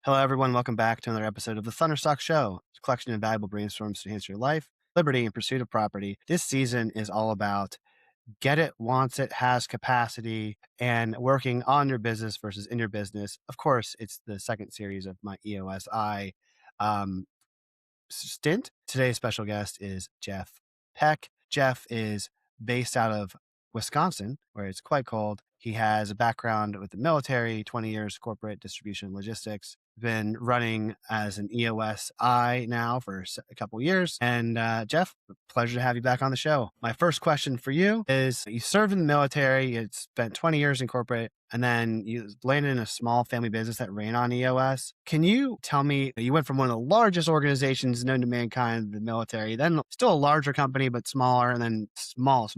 Hello, everyone. Welcome back to another episode of the Thunderstock Show. It's a collection of valuable brainstorms to enhance your life, liberty, and pursuit of property. This season is all about get it, wants it, has capacity, and working on your business versus in your business. Of course, it's the second series of my EOSI um, stint. Today's special guest is Jeff Peck. Jeff is based out of Wisconsin, where it's quite cold. He has a background with the military, 20 years corporate distribution logistics, been running as an EOSI now for a couple years. And Jeff, pleasure to have you back on the show. My first question for you is, you served in the military, you spent 20 years in corporate, and then you landed in a small family business that ran on EOS. Can you tell me, you went from one of the largest organizations known to mankind, the military, then still a larger company, but smaller, and then small.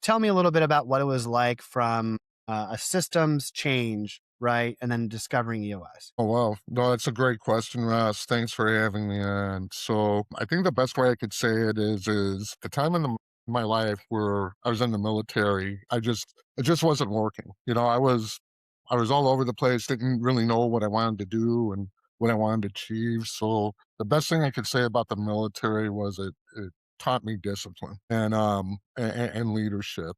Tell me a little bit about what it was like from a systems change, right? And then discovering EOS. Oh, wow. No, that's a great question, Ross. Thanks for having me on. So I think the best way I could say it is the time in my life where I was in the military, it just wasn't working. I was all over the place, didn't really know what I wanted to do and what I wanted to achieve. So the best thing I could say about the military was it taught me discipline and leadership.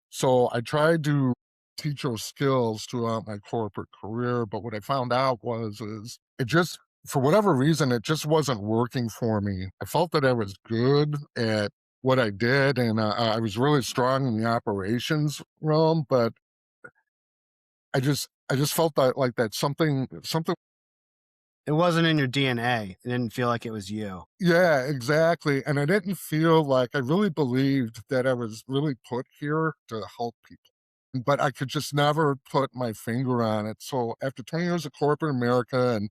So I tried to teach those skills throughout my corporate career. But what I found out is it just, for whatever reason, it just wasn't working for me. I felt that I was good at what I did, and I was really strong in the operations realm, but I just felt that like that something. It wasn't in your DNA. It didn't feel like it was you. Yeah, exactly. And I didn't feel like I really believed that I was really put here to help people, but I could just never put my finger on it. So after 20 years of corporate America and,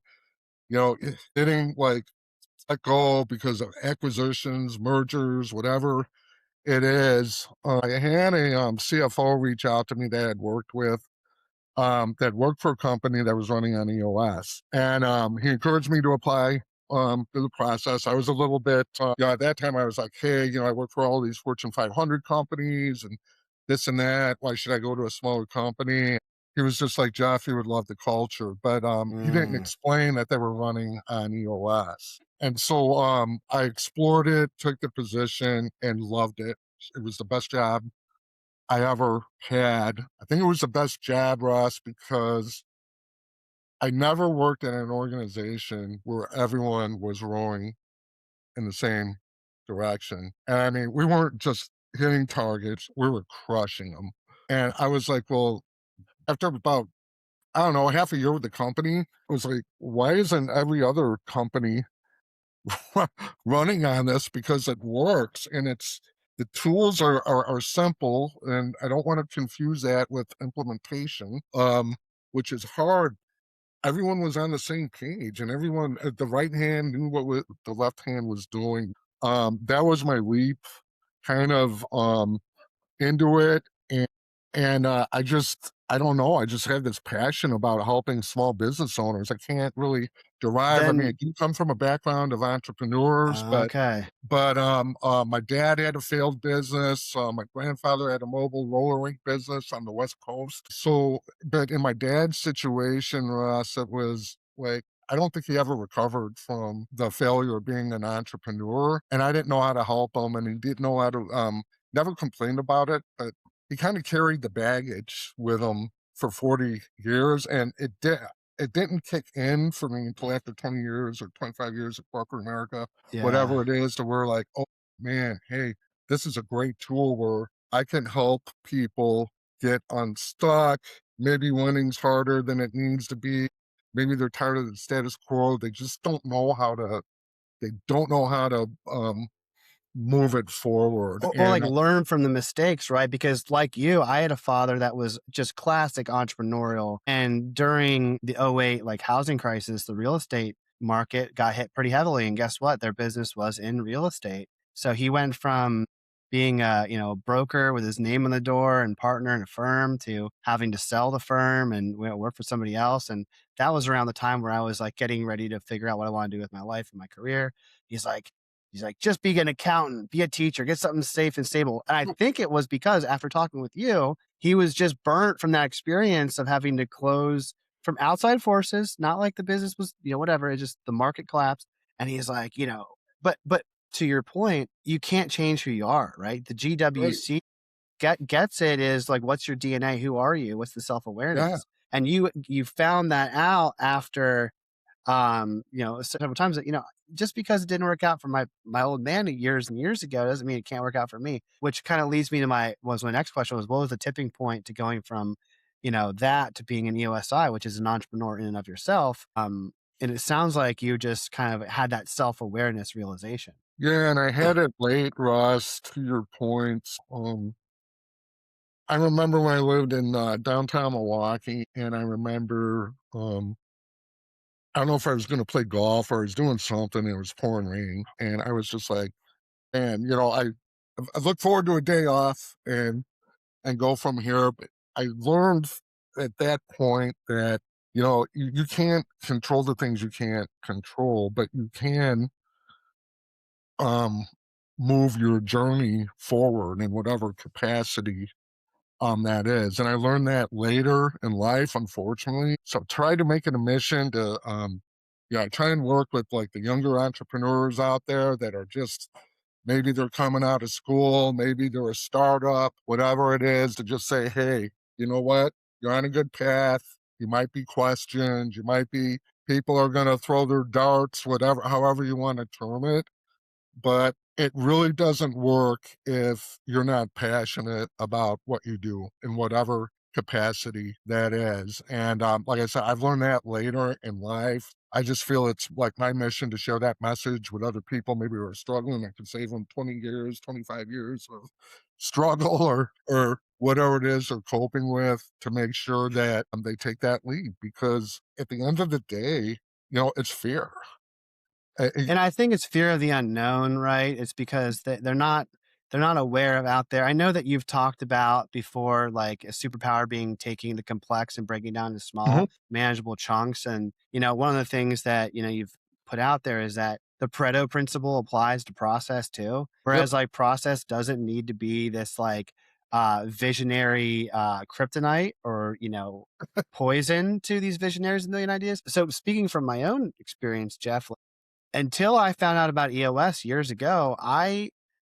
getting like let go because of acquisitions, mergers, whatever it is, I had a CFO reach out to me that I'd worked with, that worked for a company that was running on EOS. And he encouraged me to apply through the process. I was a little bit, at that time I was like, hey, I work for all these Fortune 500 companies and this and that. Why should I go to a smaller company? He was just like, Jeff, you would love the culture. But he didn't Mm. explain that they were running on EOS. And so I explored it, took the position, and loved it. It was the best job I ever had. I think it was the best job, Ross, because I never worked in an organization where everyone was rowing in the same direction. And I mean, we weren't just hitting targets, we were crushing them. And I was like, well, after about, I don't know, half a year with the company, I was like, why isn't every other company running on this? Because it works and the tools are simple, and I don't want to confuse that with implementation, which is hard. Everyone was on the same page, and everyone at the right hand knew what the left hand was doing. That was my leap, kind of into it, and I don't know, I just have this passion about helping small business owners. I can't really derive. I mean, I Then, do come from a background of entrepreneurs, okay. my dad had a failed business. My grandfather had a mobile roller rink business on the West Coast. So, but in my dad's situation, Ross, it was like, I don't think he ever recovered from the failure of being an entrepreneur. And I didn't know how to help him, and he didn't know how to, never complained about it, but he kind of carried the baggage with him for 40 years. And it didn't kick in for me until after 20 years or 25 years of corporate America, Yeah. whatever it is, to where like, oh man, hey, this is a great tool where I can help people get unstuck. Maybe winning's harder than it needs to be. Maybe they're tired of the status quo. They just don't know how to move it forward. Or And like learn from the mistakes, right? Because like you, I had a father that was just classic entrepreneurial. And during the '08 like housing crisis, the real estate market got hit pretty heavily. And guess what? Their business was in real estate. So he went from being a, broker with his name on the door and partner in a firm to having to sell the firm and work for somebody else. And that was around the time where I was like getting ready to figure out what I want to do with my life and my career. He's like, He's like, just be an accountant, be a teacher, get something safe and stable. And I think it was because after talking with you, he was just burnt from that experience of having to close from outside forces, not like the business was, whatever. It's just the market collapsed. And he's like, but to your point, you can't change who you are, right? The Right. GWC gets it is like, what's your DNA? Who are you? What's the self Yeah. awareness? And you found that out after several times that, just because it didn't work out for my old man years and years ago doesn't mean it can't work out for me. Which kind of leads me to my next question was, what was the tipping point to going from, that to being an EOSI, which is an entrepreneur in and of yourself? And it sounds like you just kind of had that self awareness realization. Yeah, and I had it late, Ross, to your point. I remember when I lived in, downtown Milwaukee, and I remember, I don't know if I was gonna play golf or I was doing something, it was pouring rain, and I was just like, "Man, I look forward to a day off and go from here," but I learned at that point that, you can't control the things you can't control, but you can, um, move your journey forward in whatever capacity that is. And I learned that later in life, unfortunately. So try to make it a mission to, yeah, try and work with like the younger entrepreneurs out there that are just maybe they're coming out of school, maybe they're a startup, whatever it is, to just say, hey, you know what? You're on a good path. You might be questioned. You might be, people are going to throw their darts, whatever, however you want to term it, but it really doesn't work if you're not passionate about what you do in whatever capacity that is. And like I said, I've learned that later in life. I just feel it's like my mission to share that message with other people, maybe who are struggling. I can save them 20 years, 25 years of struggle or whatever it is they're coping with, to make sure that they take that lead. Because at the end of the day, it's fear. Uh, And I think it's fear of the unknown, right? It's because they're not aware of out there. I know that you've talked about before, like a superpower being taking the complex and breaking down into mhm. small, manageable chunks. And one of the things that you've put out there is that the Pareto principle applies to process too. Yep. Whereas like process doesn't need to be this like visionary kryptonite or poison to these visionaries and million ideas. So speaking from my own experience, Jeff, until I found out about EOS years ago, I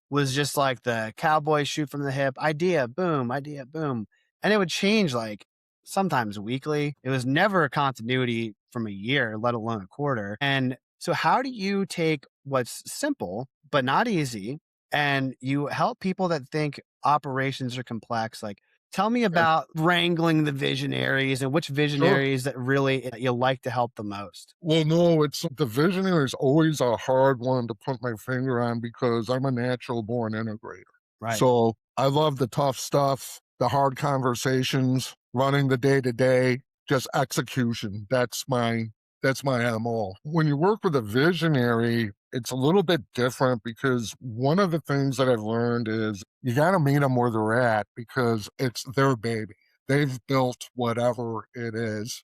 was just like the cowboy shoot from the hip, idea, boom. And it would change like sometimes weekly. It was never a continuity from a year, let alone a quarter. And so, how do you take what's simple, but not easy, and you help people that think operations are complex? Like, tell me Yeah. about wrangling the visionaries and which Sure. visionaries that really you like to help the most. Well, no, it's the visionary is always a hard one to put my finger on because I'm a natural born integrator. Right. So I love the tough stuff, the hard conversations, running the day to day, just execution. That's my MO. When you work with a visionary, it's a little bit different because one of the things that I've learned is you got to meet them where they're at because it's their baby. They've built whatever it is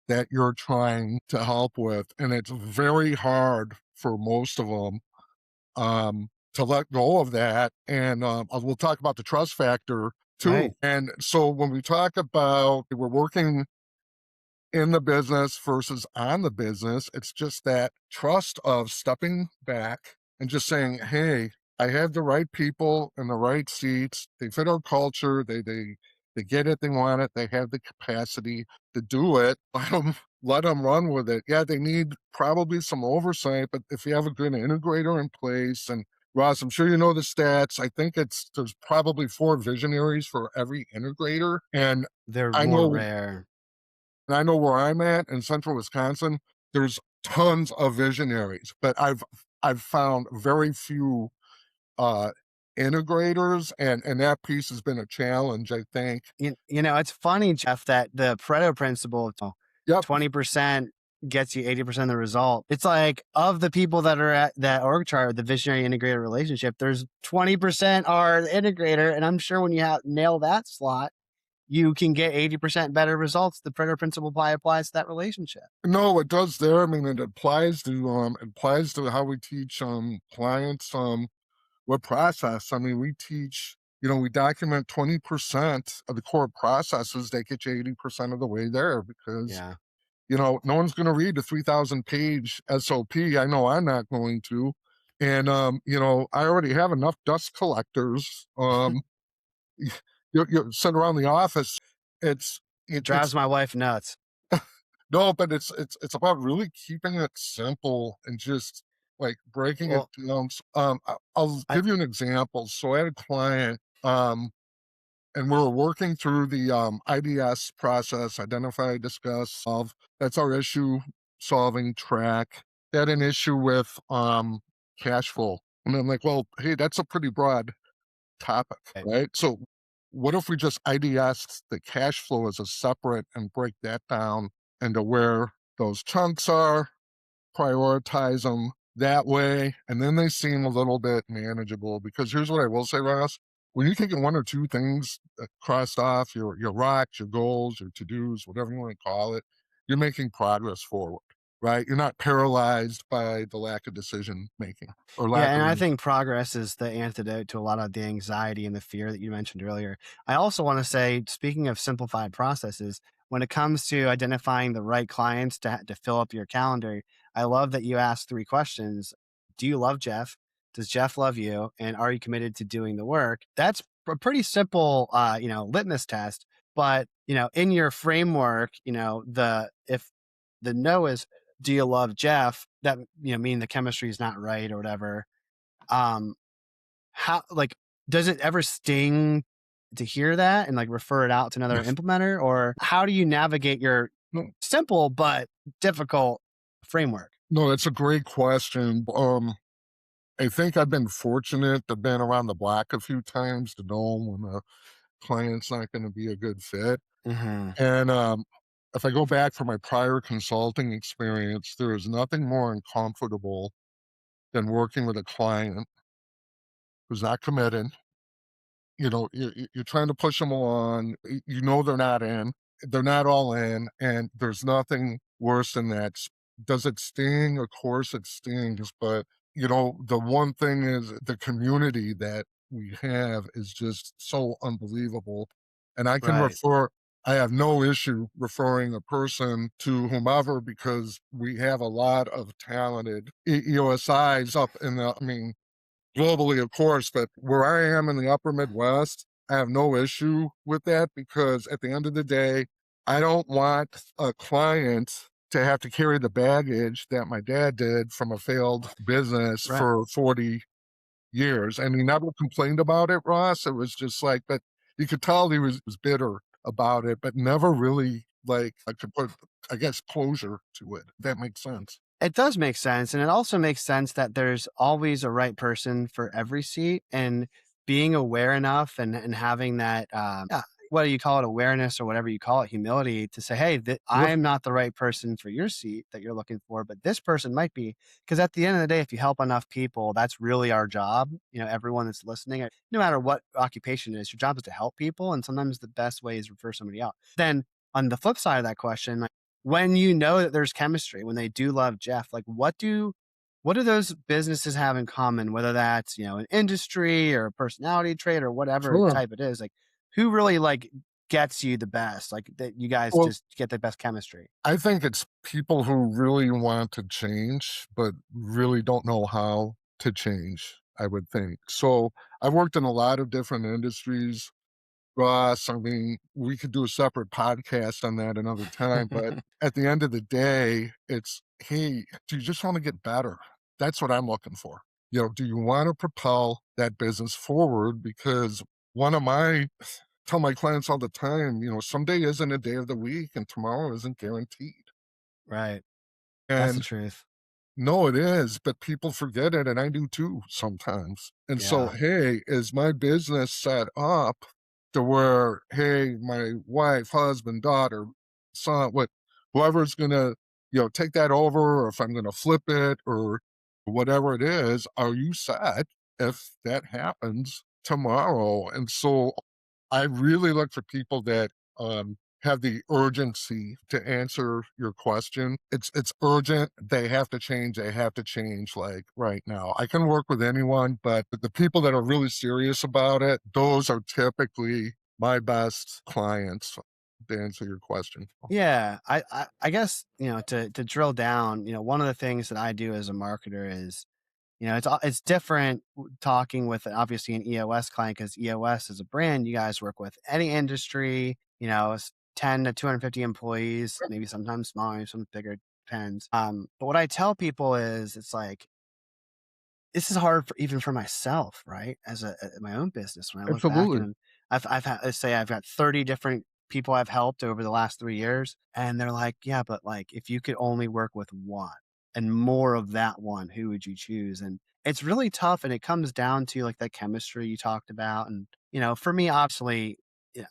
that you're trying to help with. And it's very hard for most of them to let go of that. And we'll talk about the trust factor too. Right. And so when we talk about we're working in the business versus on the business, it's just that trust of stepping back and just saying, hey, I have the right people in the right seats. They fit our culture. They get it. They want it. They have the capacity to do it. Let them run with it. Yeah, they need probably some oversight, but if you have a good integrator in place, and Ross, I'm sure you know the stats. I think there's probably 4 visionaries for every integrator. And They're I more know rare. and I know where I'm at in central Wisconsin, there's tons of visionaries, but I've found very few uh integrators, and that piece has been a challenge, I think. It's funny, Jeff, that the Pareto principle, Yep. 20% gets you 80% of the result. It's like of the people that are at that org chart, the visionary integrator relationship, there's 20% are the integrator. And I'm sure when you nail that slot, you can get 80% better results. The Pareto principle applies to that relationship. No, it does there. I mean, it applies to how we teach clients what process. I mean, we teach, we document 20% of the core processes that get you 80% of the way there because, Yeah. no one's going to read a 3,000 page SOP. I know I'm not going to. And, I already have enough dust collectors. You send around the office. It's, it's Drives my wife nuts. no, but it's about really keeping it simple and just like breaking it Well, down. I'll I give you an example. So I had a client, and we're working through the IDS process, identify, discuss, solve. That's our issue solving track. They had an issue with cash flow. And I'm like, well, hey, that's a pretty broad topic, I right? So what if we just IDS the cash flow as a separate and break that down into where those chunks are, prioritize them that way, and then they seem a little bit manageable. Because here's what I will say, Ross. When you take one or two things crossed off, your rocks, your goals, your to-dos, whatever you want to call it, you're making progress forward, right? You're not paralyzed by the lack of decision making or Yeah, lack and of I think progress is the antidote to a lot of the anxiety and the fear that you mentioned earlier. I also want to say, speaking of simplified processes, when it comes to identifying the right clients to fill up your calendar, I love that you asked three questions. Do you love Jeff? Does Jeff love you? And are you committed to doing the work? That's a pretty simple, litmus test. But in your framework, the if the no is, do you love Jeff? That mean the chemistry is not right or whatever. um how, like, does it ever sting to hear that and like refer it out to another implementer, or how do you navigate your no, simple but difficult framework? no, that's a great question. I think I've been fortunate to been around the block a few times to know when a client's not going to be a good fit. Hmm. And if I go back for my prior consulting experience, there is nothing more uncomfortable than working with a client who's not committed. You're trying to push them along. They're not in. They're not all in, and there's nothing worse than that. Does it sting? Of course it stings, but the one thing is the community that we have is just so unbelievable. And Right. I have no issue referring a person to whomever because we have a lot of talented EOSIs up in globally, of course, but where I am in the upper Midwest, I have no issue with that because at the end of the day, I don't want a client to have to carry the baggage that my dad did from a failed business Right. for 40 years. And he never complained about it, Ross. It was just like, but you could tell he was bitter about it, but never really like I could put, I guess, closure to it. If that makes sense. It does make sense. And it also makes sense that there's always a right person for every seat, and being aware enough and having that, whether you call it awareness or whatever you call it, humility to say, hey, Sure. I'm not the right person for your seat that you're looking for, but this person might be. Because at the end of the day, if you help enough people, that's really our job. Everyone that's listening, no matter what occupation it is, your job is to help people. And sometimes the best way is refer somebody out. Then on the flip side of that question, when you know that there's chemistry, when they do love Jeff, like what do those businesses have in common? Whether that's an industry or a personality trait or whatever Sure. type it is, like who really like gets you the best? Like that you guys Well, just get the best chemistry. I think it's people who really want to change, but really don't know how to change, I would think. So I've worked in a lot of different industries, Ross. We could do a separate podcast on that another time. But at the end of the day, it's, hey, do you just want to get better? That's what I'm looking for. Do you want to propel that business forward? Because one of my tell my clients all the time, someday isn't a day of the week and tomorrow isn't guaranteed. Right. That's the And truth. no, it is, but people forget it, and I do too sometimes. And so, Yeah. hey, is my business set up to where, hey, my wife, husband, daughter, son, whoever's gonna, take that over, or if I'm gonna flip it or whatever it is, are you set if that happens tomorrow? And so I really look for people that have the urgency to answer your question. It's urgent. They have to change. They have to change like right now. I can work with anyone, but the people that are really serious about it, those are typically my best clients to answer your question. Yeah, I guess, to drill down, one of the things that I do as a marketer is, it's different talking with obviously an EOS client because EOS is a brand you guys work with any industry, it's 10 to 250 employees, maybe sometimes smaller, some bigger, depends. But what I tell people is it's like this is hard for even for myself, right? As my own business, when I look back Absolutely. and I've had, let's say I've got 30 different people I've helped over the last 3 years, and they're like, yeah, but like if you could only work with one and more of that one, who would you choose? And it's really tough, and it comes down to like that chemistry you talked about, and for me, obviously, yeah,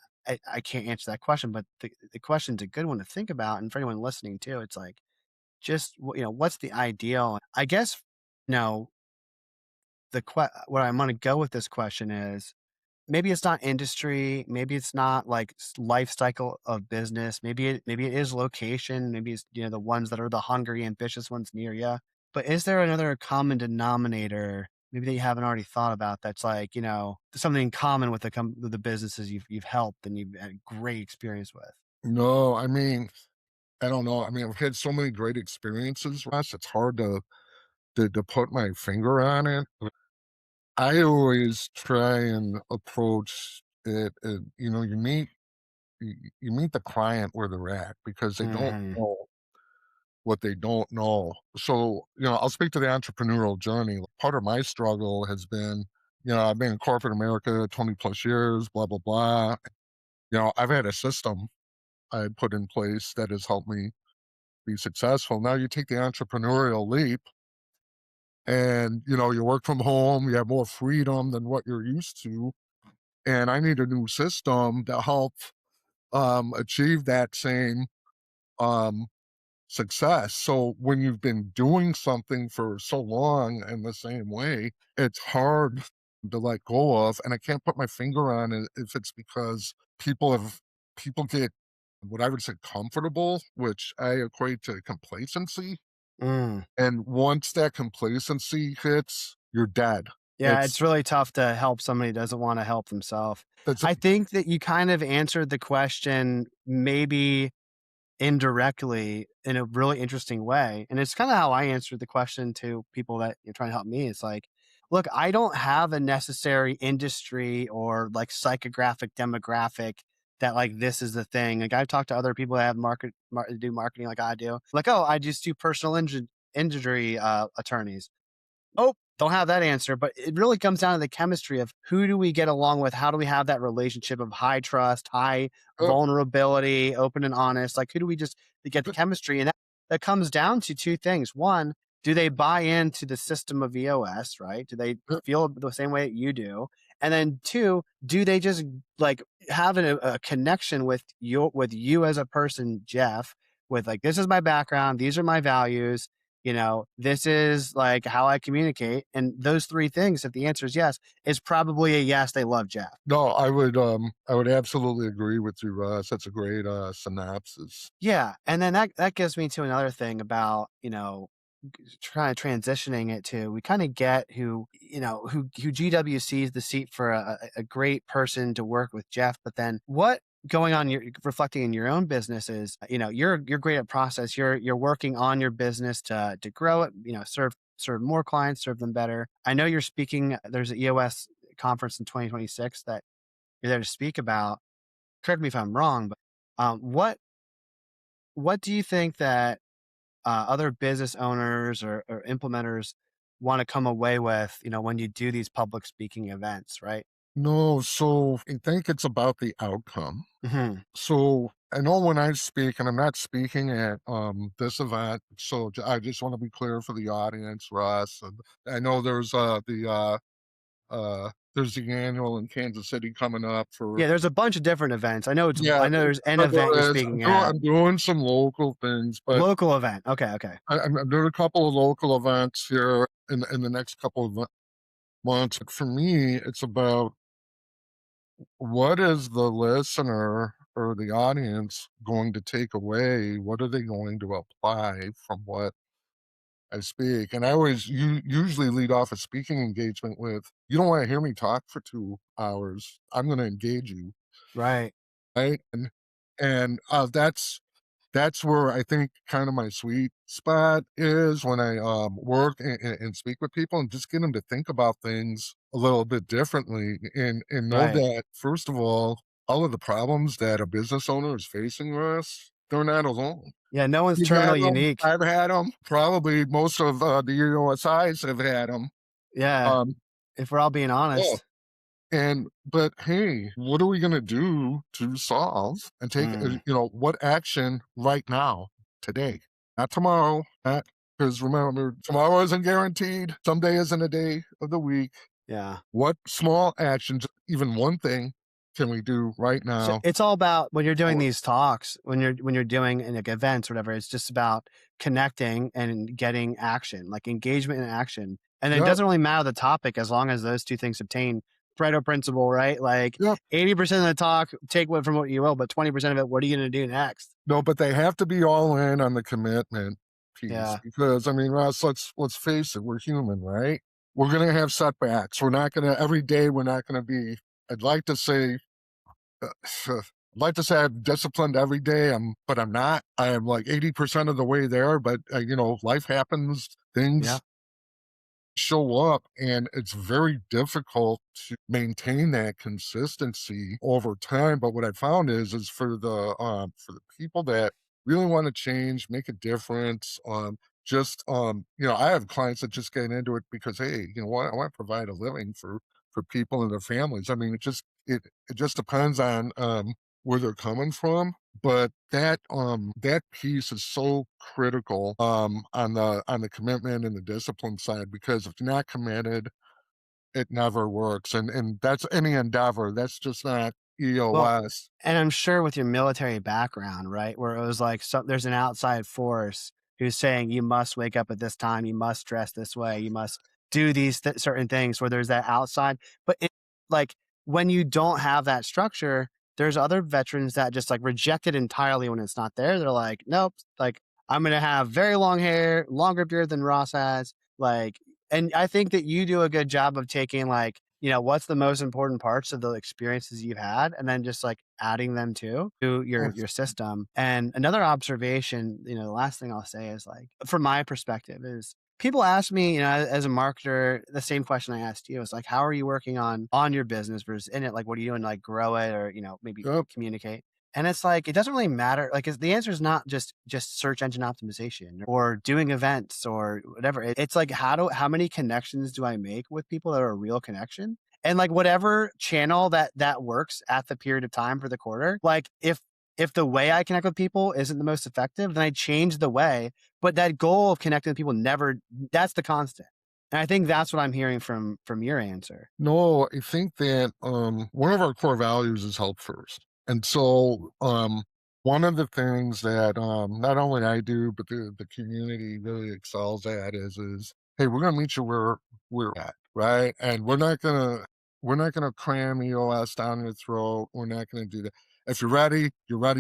I can't answer that question, but the question's a good one to think about, and for anyone listening too, it's like just what's the ideal? I guess you know where I'm gonna go with this question is, maybe it's not industry, maybe it's not like life cycle of business, maybe it is location, maybe it's the ones that are the hungry, ambitious ones near you. But is there another common denominator, maybe that you haven't already thought about, that's like something in common with with the businesses you've helped and you've had great experience with? No, I mean, I don't know. I mean, I've had so many great experiences, Russ. It's hard to put my finger on it. I always try and approach it. You meet the client where they're at because they don't Hmm. know what they don't know. So, I'll speak to the entrepreneurial journey. Part of my struggle has been, I've been in corporate America 20 plus years, blah, blah, blah. I've had a system I put in place that has helped me be successful. Now you take the entrepreneurial leap and, you work from home, you have more freedom than what you're used to. And I need a new system to help achieve that same um, success. So when you've been doing something for so long in the same way, it's hard to let go of. And I can't put my finger on it if it's because people get what I would say comfortable, which I equate to complacency. Mm. And once that complacency hits, you're dead. Yeah, It's it's really tough to help somebody who doesn't want to help themselves. that's I think that you kind of answered the question maybe indirectly in a really interesting way. And it's kind of how I answered the question to people that you're trying to help me. It's like, look, I don't have a necessary industry or like psychographic demographic that like this is the thing. Like I've talked to other people that have do marketing like I do. Like, oh, I just do personal injury attorneys. Oh, don't have that answer, but it really comes down to the chemistry of who do we get along with? How do we have that relationship of high trust, high uh, vulnerability, open and honest? Like, who do we just to get the uh, chemistry? And that comes down to two things. One, do they buy into the system of EOS, right? Do they uh, feel the same way that you do? And then two, do they just like have a connection with you as a person, Jeff, with like, this is my background, these are my values, this is like how I communicate. And those three things, if the answer is yes, is probably a yes, they love Jeff. no, I would absolutely agree with you, Russ. That's a great synopsis. Yeah. And then that gives me to another thing about, trying transitioning it to, we kind of get who GW sees the seat for a great person to work with Jeff, but then what going on, you're reflecting in your own business is, you're great at process. You're working on your business to grow it, serve more clients, serve them better. I know you're speaking, there's an EOS conference in 2026 that you're there to speak about. Correct me if I'm wrong, but what do you think that other business owners or implementers want to come away with, when you do these public speaking events, right? No, so I think it's about the outcome. Hmm. So I know when I speak, and I'm not speaking at this event, so I just want to be clear for the audience, Russ. And I know there's the annual in Kansas City coming up for Yeah, there's a bunch of different events. yeah, I know there's an event you're there is. speaking at. I'm doing some local things, but Local event. Okay, okay. I'm doing a couple of local events here in the next couple of months. For me, it's about what is the listener or the audience going to take away? What are they going to apply from what I speak? And I always usually lead off a speaking engagement with, "You don't wanna hear me talk for 2 hours. I'm gonna engage you." Right. Right? And that's where I think kind of my sweet spot is when I, work and speak with people and just get them to think about things a little bit differently and know Right. that, first of all of the problems that a business owner is facing with us, they're not alone. Yeah, no one's You've had terminally them, unique. I've had them, probably most of, the EOSIs have had them. Yeah, Um, if we're all being yeah. honest. But hey, what are we gonna do to solve and take, Mm, what action right now, today, not tomorrow, not because remember, tomorrow isn't guaranteed. Someday isn't a day of the week. yeah. What small actions, even one thing, can we do right So now? it's all about when you're doing Or these talks, when you're doing like events or whatever, it's just about connecting and getting action, like engagement and action. And it yep, doesn't really matter the topic as long as those two things obtain Pareto principle, right? Like yep. 80% of the talk, take what from what you will, but 20% of it, what are you going to do next? No, but they have to be all in on the commitment piece Yeah. because, I mean, Ross, let's face it, we're human, right? We're gonna have setbacks. We're not gonna every day, we're not gonna be, I'd like to say, uh, I'd like to say I'm disciplined every day, but I'm not. I am like 80% of the way there, but, life happens, Yeah. things show up, and it's very difficult to maintain that consistency over time. But what I found is for the people that really want to change, make a difference, I have clients that just get into it because, hey, you know what, I want to provide a living for people and their families. I mean, it just depends on where they're coming from, but that piece is so critical on the commitment and the discipline side, because if you're not committed, it never works. And that's any endeavor. That's just not Well, EOS. and I'm sure with your military background, right, where it was like there's an outside force who's saying you must wake up at this time, you must dress this way, you must do these certain things. Where there's that outside, but like when you don't have that structure, there's other veterans that just like reject it entirely when it's not there. They're like, nope, like I'm gonna have very long hair, longer beard than Ross has, like. And I think that you do a good job of taking like, what's the most important parts of the experiences you've had and then just like adding them to your system. And another observation, the last thing I'll say is like from my perspective is people ask me, as a marketer, the same question I asked you is like, how are you working on your business versus in it? Like, what are you doing to like grow it or, maybe Yep. communicate? And it's like it doesn't really matter. Like the answer is not just search engine optimization or doing events or whatever. It's like how many connections do I make with people that are a real connection? And like whatever channel that works at the period of time for the quarter. Like if the way I connect with people isn't the most effective, then I change the way. But that goal of connecting with people never, that's the constant. And I think that's what I'm hearing from your answer. No, I think that one of our core values is help first. And so one of the things that not only I do, but the community really excels at is hey, we're gonna meet you where we're at, right? And we're not gonna cram EOS down your throat. We're not gonna do that. If you're ready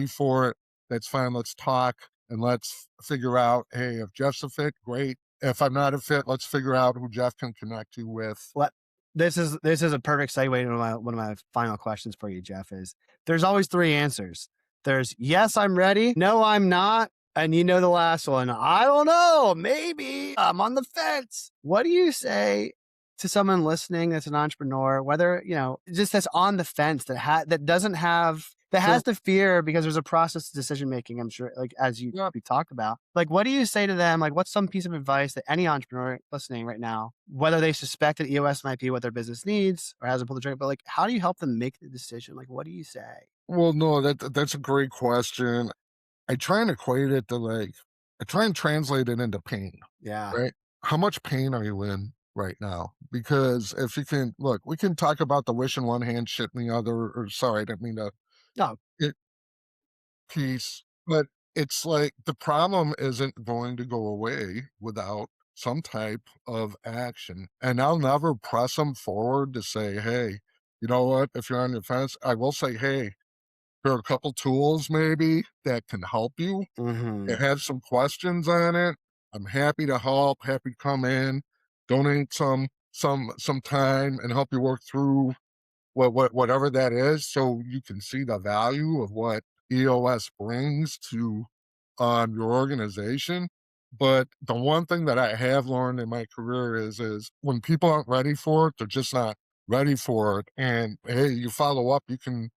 for it, that's fine. Let's talk and let's figure out, hey, if Jeff's a fit, great. If I'm not a fit, let's figure out who Jeff can connect you with. What this is a perfect segue to one of my final questions for you, Jeff, is there's always three answers. There's yes, I'm ready, no, I'm not, and the last one, I don't know, maybe I'm on the fence. What do you say to someone listening that's an entrepreneur, whether, just that's on the fence that doesn't have that So has the fear because there's a process of decision making, I'm sure, like as yeah, we talked about. Like, what do you say to them? Like, what's some piece of advice that any entrepreneur listening right now, whether they suspect that EOS might be what their business needs or hasn't pulled the trigger, but like, how do you help them make the decision? Like, what do you say? well, no, that's a great question. I try and equate it to like I try and translate it into pain, Yeah. right? How much pain are you in right now? Because if you can look, we can talk about the wish in one hand, shit in the other, or sorry, I didn't mean to No. it piece, but it's like the problem isn't going to go away without some type of action. And I'll never press them forward to say, hey, you know what, if you're on the fence, I will say, hey, there are a couple tools maybe that can help you. Mhm. It has some questions on it. I'm happy to help, happy to come in, donate some time and help you work through whatever that is, so you can see the value of what EOS brings to your organization. But the one thing that I have learned in my career is when people aren't ready for it, they're just not ready for it. And hey, you follow up, you can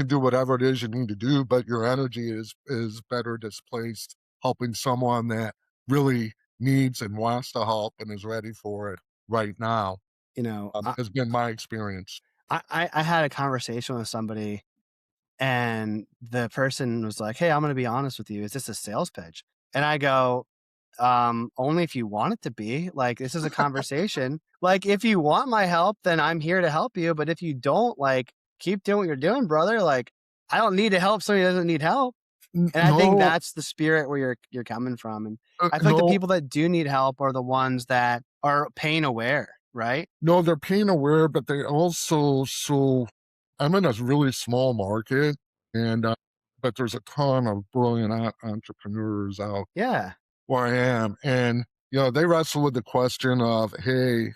do whatever it is you need to do, but your energy is better displaced helping someone that really needs and wants to help and is ready for it right now. You know, Has been my experience. I had a conversation with somebody, and the person was like, "Hey, I'm gonna be honest with you. Is this a sales pitch?" And I go, only if you want it to be. Like, this is a conversation. Like, if you want my help, then I'm here to help you. But if you don't, like, keep doing what you're doing, brother. Like, I don't need to help somebody who doesn't need help. And I think No, that's the spirit where you're coming from. And I feel like the no, people that do need help are the ones that are pain aware, right? no, they're pain aware, but they also I'm in a really small market, and, but there's a ton of brilliant entrepreneurs out Yeah. where I am, and, they wrestle with the question of, "Hey,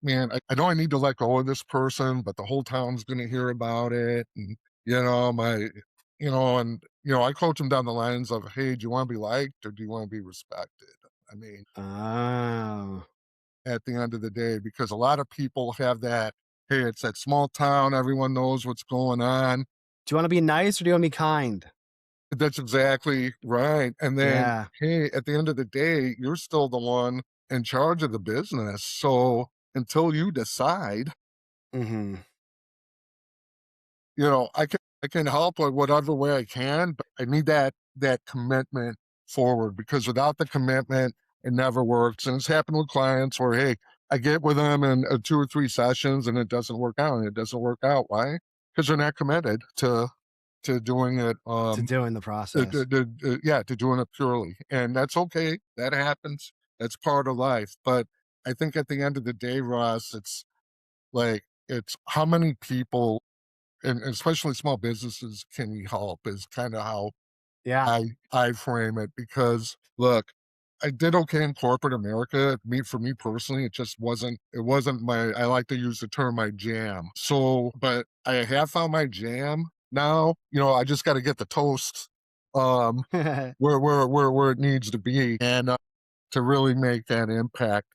man, I know I need to let go of this person, but the whole town's gonna hear about it," and, you know, my I coach them down the lines of, "Hey, do you wanna be liked or do you wanna be respected?" I mean, Oh. at the end of the day, because a lot of people have that, hey, it's that small town, everyone knows what's going on. Do you want to be nice or do you want to be kind? That's exactly right. And then, Yeah. hey, at the end of the day, you're still the one in charge of the business. So until you decide, Hmm. I can help with whatever way I can, but I need that commitment forward, because without the commitment, it never works. And it's happened with clients where, hey, I get with them in 2 or 3 sessions and it doesn't work out. And it doesn't work out. Why? Because they're not committed to doing it. To doing the process. Yeah, to doing it purely, and that's okay. That happens. That's part of life. But I think at the end of the day, Ross, it's how many people, and especially small businesses, can we help is kind of how Yeah. I frame it. Because look, I did okay in corporate America. For me personally, it wasn't my, I like to use the term, my jam. So, but I have found my jam now. I just got to get the toast um where it needs to be, and to really make that impact.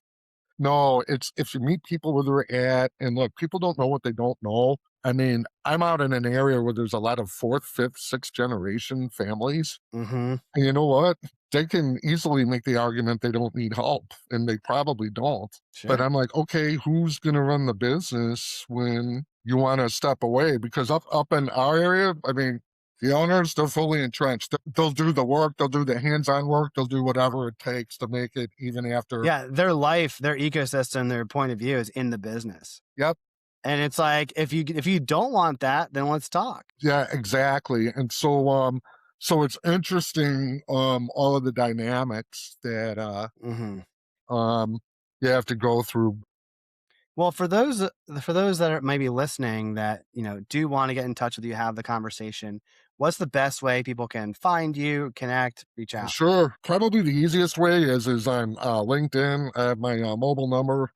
No, it's if you meet people where they're at, and look, people don't know what they don't know. I mean, I'm out in an area where there's a lot of fourth, fifth, sixth generation families, Hmm. and you know what? They can easily make the argument they don't need help, and they probably don't. But Sure. I'm like, okay, who's going to run the business when you want to step away? Because up in our area, I mean, the owners, they're fully entrenched. They'll do the work, they'll do the hands-on work, they'll do whatever it takes to make it, even after. Yeah. Their life, their ecosystem, their point of view is in the business. Yep. And it's like, if you don't want that, then let's talk. Yeah, exactly. And so it's interesting, all of the dynamics that Hmm. um you have to go through. Well, for those that are maybe listening that do want to get in touch with you, have the conversation. What's the best way people can find you, connect, reach out? Sure. Probably the easiest way is on LinkedIn. I have my mobile number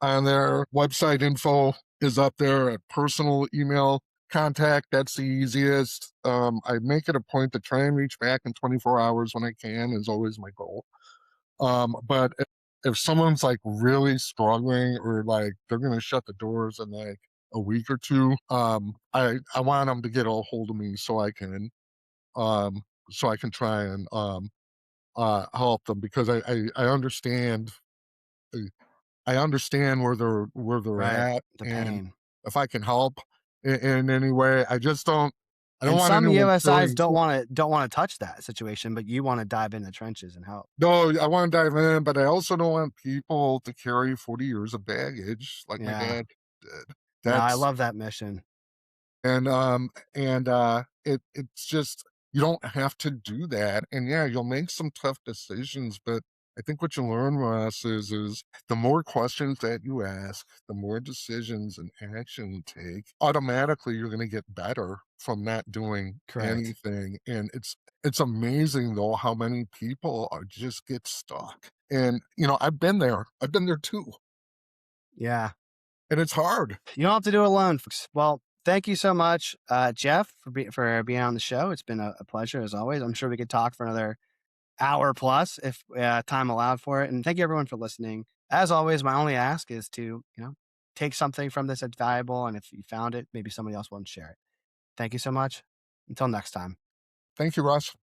on there. Website info is up there. At personal email contact, that's the easiest. I make it a point to try and reach back in 24 hours when I can, is always my goal. But if someone's like really struggling, or like they're going to shut the doors in like a week or two, I want them to get a hold of me um, so I can try and help them, because I understand, uh, I understand where they're Right. at, The and pain. if I can help in any way, I don't And want some anyone USIs feeling. don't want to touch that situation, but you want to dive in the trenches and help. No, I want to dive in, but I also don't want people to carry 40 years of baggage like my Yeah. dad did. No, I That's love that mission. it's just, you don't have to do that. And yeah, you'll make some tough decisions, but I think what you learn, Ross, is the more questions that you ask, the more decisions and action you take, automatically you're going to get better from not doing Correct. anything. And it's amazing though how many people are just get stuck. And I've been there. I've been there too. Yeah. And it's hard. You don't have to do it alone, folks. Well, thank you so much, Jeff, for being on the show. It's been a pleasure as always. I'm sure we could talk for another hour plus if time allowed for it. And thank you everyone for listening. As always, my only ask is to take something from this that's valuable, and if you found it, maybe somebody else wants to share it. Thank you so much. Until next time. Thank you, Ross.